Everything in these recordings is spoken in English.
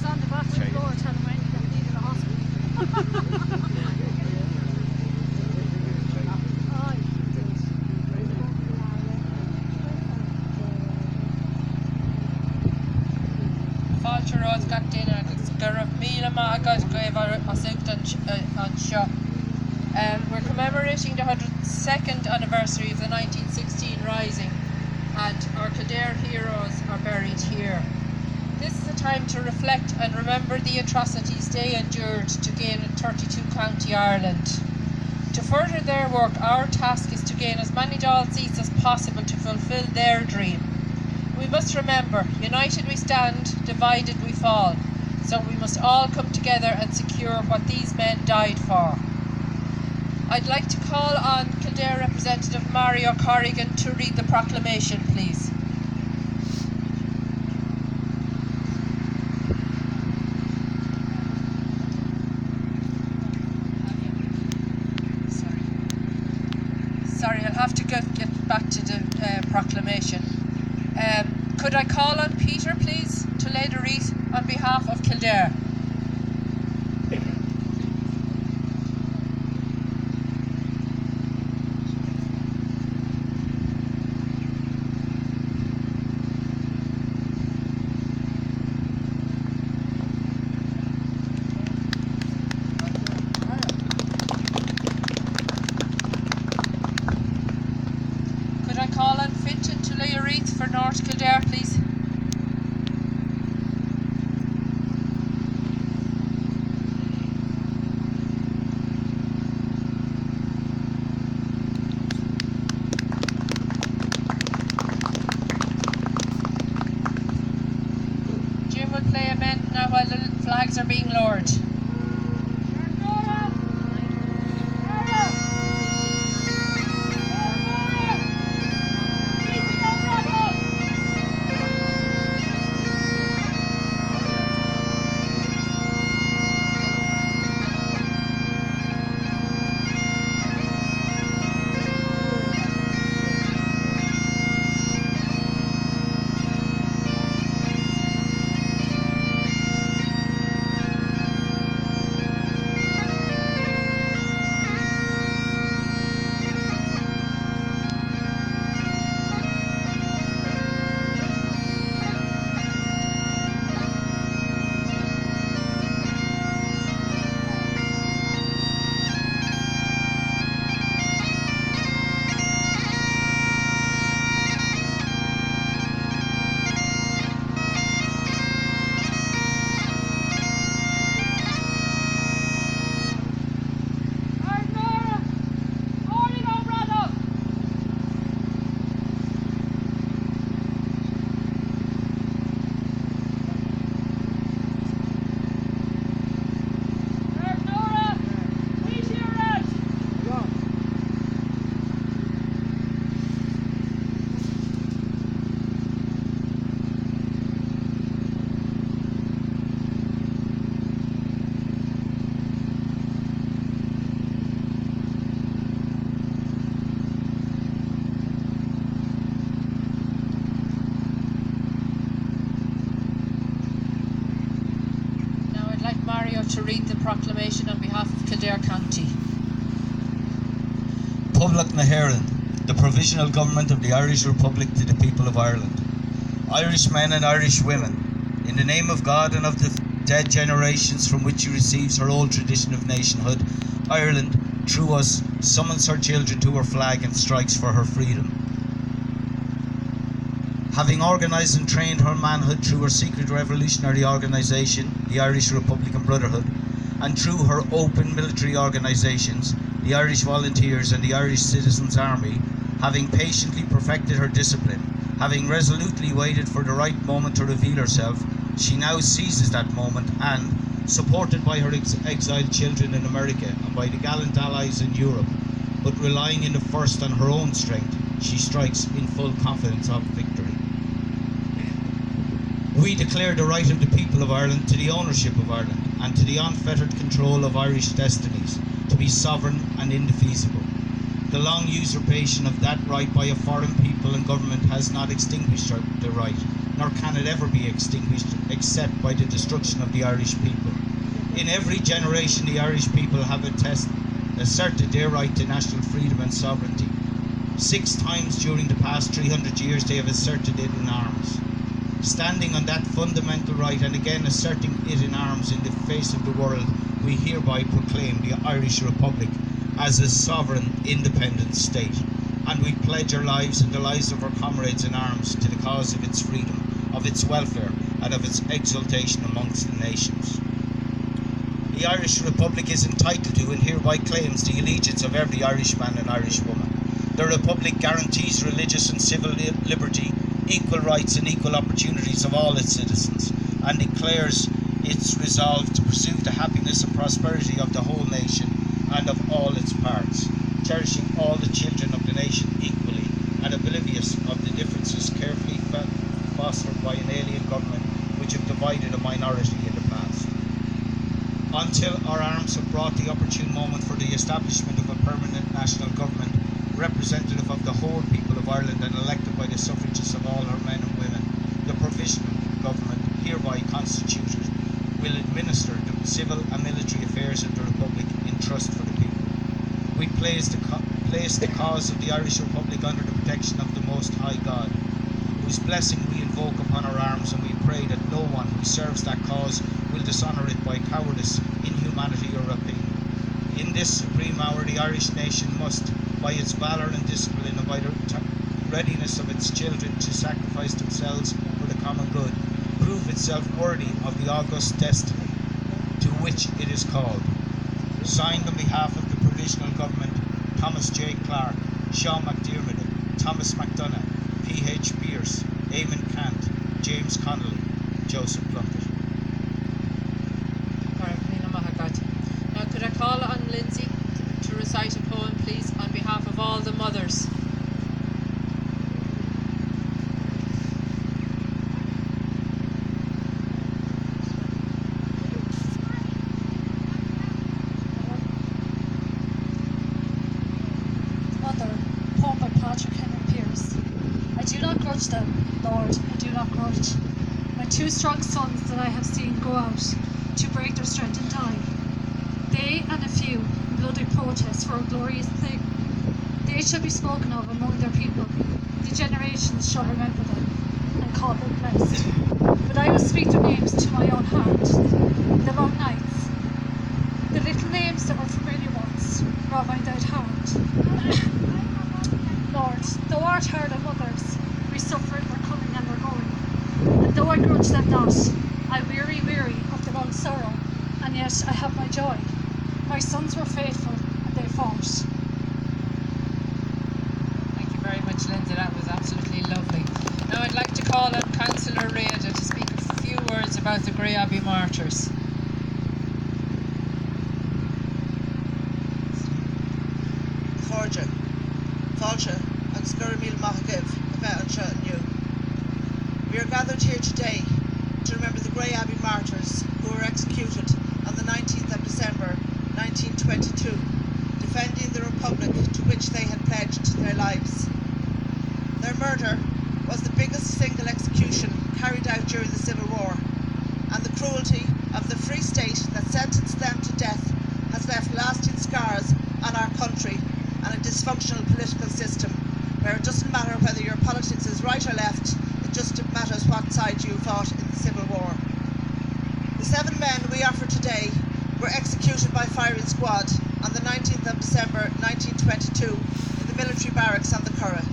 was on the bathroom floor telling him I needed a hospital. Roads got dinner, Curragh meal and Mangan grave on shop. We're commemorating the 102nd anniversary of the 1916 Rising, and our Kildare heroes are buried here. This is a time to reflect and remember the atrocities they endured to gain 32 County Ireland. To further their work, our task is to gain as many Dáil seats as possible to fulfil their dream. We must remember, united we stand, divided we fall. So we must all come together and secure what these men died for. I'd like to call on Kildare representative Mario Corrigan to read the proclamation, please. Sorry, I'll have to get back to the proclamation. Could I call on Peter, please, to lay the wreath on behalf of Kildare? Could I call on Fintan to lay a wreath for North Kildare, please? Jim will play a men now while the flags are being lowered. To read the proclamation on behalf of Kildare County. Public na hÉireann, the provisional government of the Irish Republic to the people of Ireland. Irishmen and Irish women, in the name of God and of the dead generations from which she receives her old tradition of nationhood, Ireland, through us, summons her children to her flag and strikes for her freedom. Having organised and trained her manhood through her secret revolutionary organisation, the Irish Republican Brotherhood, and through her open military organisations, the Irish Volunteers and the Irish Citizens' Army, having patiently perfected her discipline, having resolutely waited for the right moment to reveal herself, she now seizes that moment and, supported by her exiled children in America and by the gallant allies in Europe, but relying in the first on her own strength, she strikes in full confidence of victory. We declare the right of the people of Ireland to the ownership of Ireland and to the unfettered control of Irish destinies, to be sovereign and indefeasible. The long usurpation of that right by a foreign people and government has not extinguished the right, nor can it ever be extinguished except by the destruction of the Irish people. In every generation, the Irish people have asserted their right to national freedom and sovereignty. 6 times during the past 300 years they have asserted it in arms. Standing on that fundamental right and again asserting it in arms in the face of the world, we hereby proclaim the Irish Republic as a sovereign, independent state, and we pledge our lives and the lives of our comrades in arms to the cause of its freedom, of its welfare, and of its exaltation amongst the nations. The Irish Republic is entitled to and hereby claims the allegiance of every Irishman and Irishwoman. The Republic guarantees religious and civil liberty, equal rights and equal opportunities of all its citizens, and declares its resolve to pursue the happiness and prosperity of the whole nation and of all its parts, cherishing all the children of the nation equally and oblivious of the differences carefully fostered by an alien government which have divided a minority in the past. Until our arms have brought the opportune moment for the establishment of a permanent national government, representative of the whole people of Ireland and elected by the suffrages of all her men and women, the provisional government hereby constituted will administer the civil and military affairs of the Republic in trust for the people. We place the cause of the Irish Republic under the protection of the Most High God, whose blessing we invoke upon our arms, and we pray that no one who serves that cause will dishonour it by cowardice, inhumanity or rapine. In this supreme hour, the Irish nation must, by its valour and discipline and by the readiness of its children to sacrifice themselves for the common good, prove itself worthy of the august destiny to which it is called. Signed on behalf of the Provisional Government, Thomas J. Clark, Sean McDermott, Thomas McDonough, P.H. Pearce, Eamon Cant, James Connolly, Joseph Plunkett. Now could I call on Lindsay to recite a poem, please, on behalf of all the mothers? Mother, poem by Patrick Henry Pearce. I do not grudge them, Lord, I do not grudge. My 2 strong sons that I have seen go out to break their strength and die. They and a few in bloody protest for a glorious thing. They shall be spoken of among their people. The generations shall remember them and call them blessed. But I will speak their names to my own hand in the long nights. The little names that were familiar once, rob my dead heart. Lord, thou art hard on others, we suffer in their coming and their going. And though I grudge them not, I weary of their own sorrow, and yet I have my joy. My sons were faithful, and they fought. Thank you very much, Lindsay. That was absolutely lovely. Now I'd like to call on Councillor Rada to speak a few words about the Grey Abbey martyrs. Forja, Falcha, and Scurimil Mahagiv, Avansha and you. We are gathered here today to remember the Grey Abbey martyrs who were executed on the 19th of December 1922, defending the Republic to which they had pledged their lives. Their murder was the biggest single execution carried out during the Civil War, and the cruelty of the Free State that sentenced them to death has left lasting scars on our country and a dysfunctional political system where it doesn't matter whether your politics is right or left, it just matters what side you fought in the Civil War. The 7 men we offer today were executed by firing squad on the 19th of December 1922 in the military barracks on the Curragh.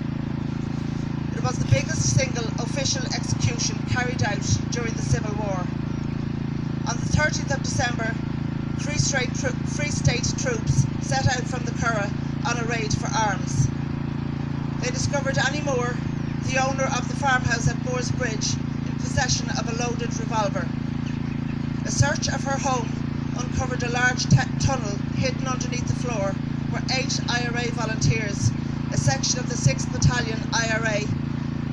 It was the biggest single official execution carried out during the Civil War. On the 30th of December, Free State troops set out from the Curragh on a raid for arms. They discovered Annie Moore, the owner of the farmhouse at Moores Bridge, in possession of a loaded revolver. A search of her home uncovered a large tunnel hidden underneath the floor where 8 IRA volunteers, a section of the 6th Battalion IRA,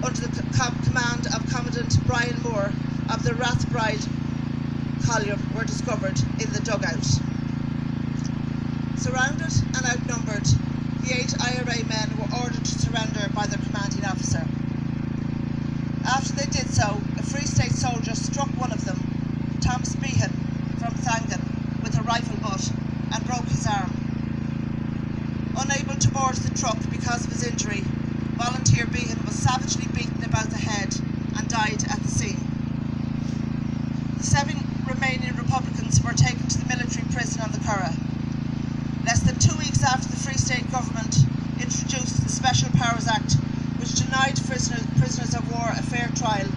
under the command of Commandant Brian Moore of the Rathbride column, were discovered in the dugout. Surrounded and outnumbered, the 8 IRA men were ordered to surrender by their commanding officer. After they did so, a Free State soldier struck one of them, Thomas Behan from Mangan, with a rifle butt and broke his arm. Unable to board the truck because of his injury, volunteer Behan was savagely beaten about the head and died at the scene. The 7 remaining Republicans were taken to the military prison on the Curragh. Less than 2 weeks after the Free State government introduced the Special Powers Act, which denied prisoners of war a fair trial,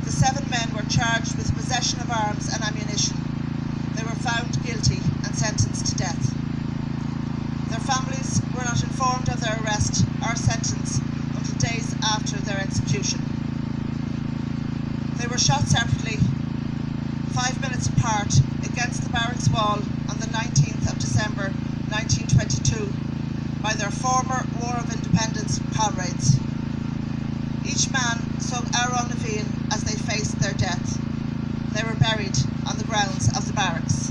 the 7 men were charged with possession of arms and ammunition. They were found guilty and sentenced to death. Their families were not informed of their arrest or sentence until days after their execution. They were shot separately, 5 minutes apart, against the barracks wall on the 19th of December 1922 by their former War of Independence comrades. Each man sung Aaron Levine as they faced their death. They were buried on the grounds of the barracks.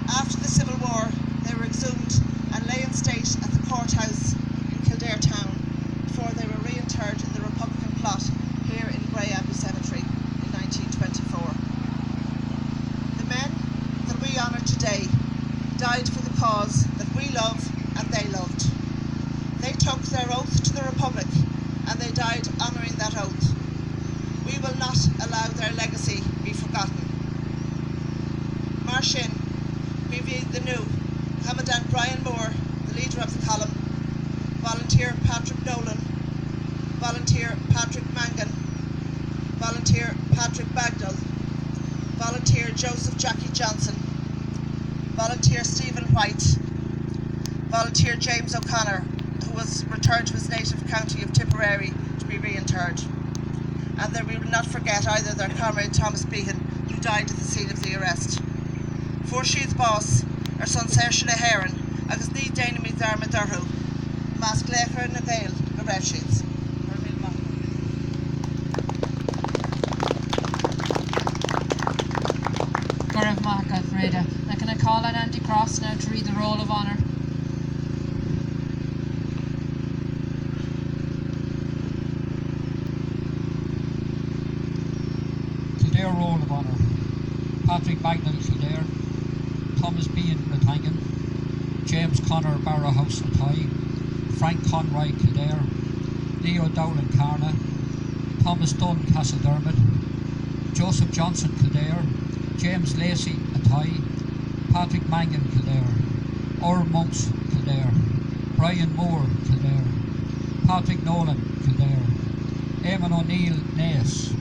After the Civil War, they were exhumed and lay in state at the courthouse in Kildare town before they were reinterred in the Republican plot here in Grey Abbey Cemetery in 1924. The men that we honour today died for the cause that we love and they loved. They took their oath to the Republic and they died honouring that oath. We will not allow their legacy be forgotten. Marshin, Vivi the New, Commandant Brian Moore, the leader of the column, Volunteer Patrick Nolan, Volunteer Patrick Mangan, Volunteer Patrick Bagnall, Volunteer Joseph Jackie Johnson, Volunteer Stephen White, Volunteer James O'Connor, who was returned to his native county of Tipperary to be reinterred. And that we will not forget either their comrade Thomas Behan, who died at the scene of the arrest. For she's boss, our son Saoirse na Héireann, agus ní déanamid arma dorthú, mas gléachar na gael go raibh siad. Curragh Macha, Reda. Now can I call on Andy Cross now to read the Roll of Honour? Kildare Roll of Honour. Patrick Bagnall, Kildare. Thomas Behan, Mangan. James Connor, Barra House, Athy. Frank Conroy, Kildare. Leo Dowling, Curragh. Thomas Dunn, Castledermot. Joseph Johnson, Kildare. James Lacey, Athy. Patrick Mangan, Kildare. Or Monks, Kildare. Brian Moore, Kildare. Patrick Nolan, Kildare. Eamon O'Neill, Naas.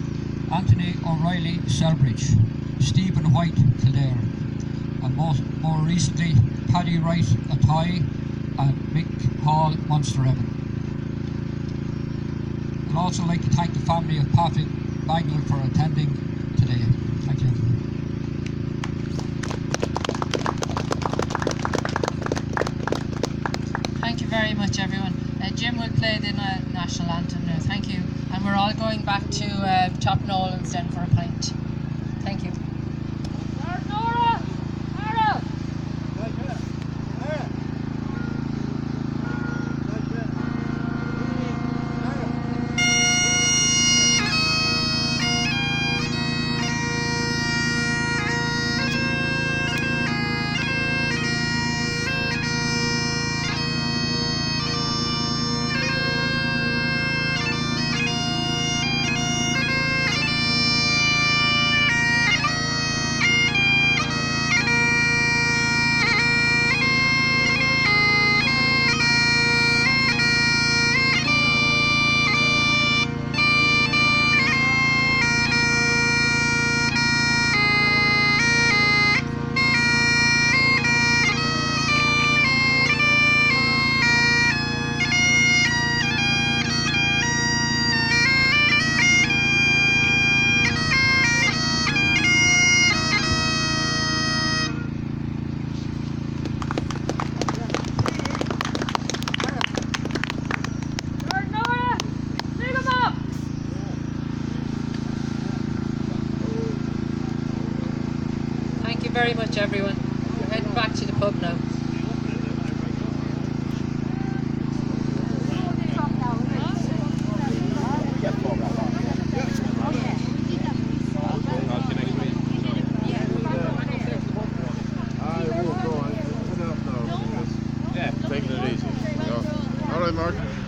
Anthony O'Reilly, Selbridge. Stephen White, Kildare. And more recently, Paddy Wright, Athy, and Mick Hall, Munster Evan. I'd also like to thank the family of Patrick Bagnall for attending today. Thank you. Thank you very much, everyone. Jim will play the national anthem now. Thank you. And we're all going back to Top Nolan's then for a pint. Thank you. Very much, everyone. We're heading back to the pub now. ahead, Mark.